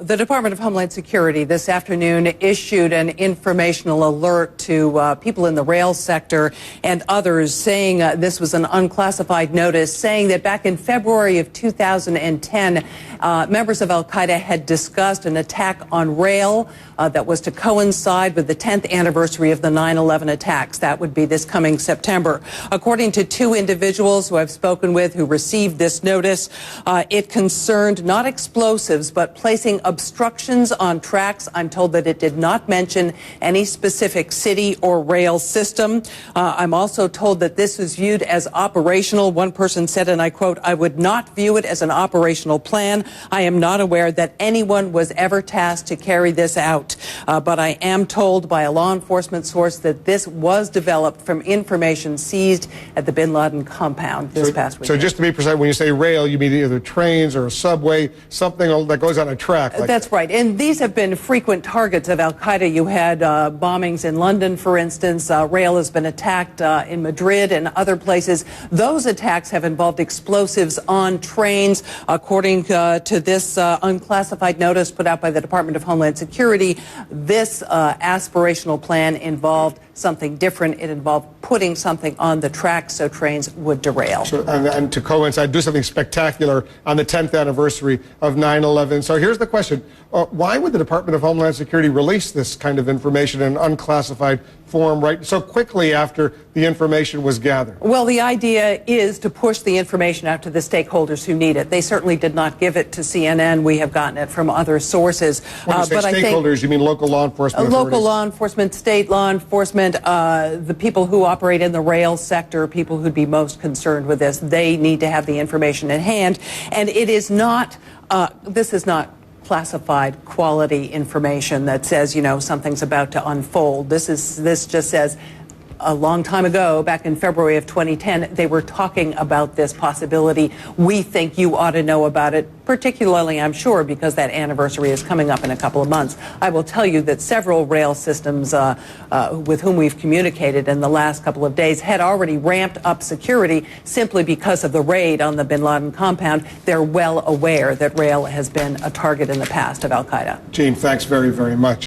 The Department of Homeland Security this afternoon issued an informational alert to people in the rail sector and others, saying this was an unclassified notice, saying that back in February of 2010, members of al-Qaeda had discussed an attack on rail that was to coincide with the 10th anniversary of the 9/11 attacks. That would be this coming September. According to two individuals who I've spoken with who received this notice, it concerned not explosives, but placing obstructions on tracks. I'm told that it did not mention any specific city or rail system. I'm also told that this was viewed as operational. One person said, and I quote, "I would not view it as an operational plan. I am not aware that anyone was ever tasked to carry this out. But I am told by a law enforcement source that this was developed from information seized at the bin Laden compound this past week." So just to be precise, when you say rail, you mean either trains or a subway, something that goes on a track. That's right. And these have been frequent targets of al-Qaeda. You had bombings in London, for instance. Rail has been attacked in Madrid and other places. Those attacks have involved explosives on trains. According to this unclassified notice put out by the Department of Homeland Security, this aspirational plan involved something different. It involved putting something on the track so trains would derail. So, and to coincide, do something spectacular on the 10th anniversary of 9/11. So here's the question. Why would the Department of Homeland Security release this kind of information in an unclassified form right so quickly after the information was gathered? Well, the idea is to push the information out to the stakeholders who need it. They certainly did not give it to CNN. We have gotten it from other sources. When you say stakeholders, you mean local law enforcement authorities? Local law enforcement, state law enforcement, the people who operate in the rail sector, people who'd be most concerned with this. They need to have the information in hand. And it is not, this is not classified quality information that says, you know, something's about to unfold. This just says a long time ago, back in February of 2010, they were talking about this possibility. We think you ought to know about it, particularly, I'm sure, because that anniversary is coming up in a couple of months. I will tell you that several rail systems with whom we've communicated in the last couple of days had already ramped up security simply because of the raid on the bin Laden compound. They're well aware that rail has been a target in the past of al-Qaeda. Gene, thanks very, very much.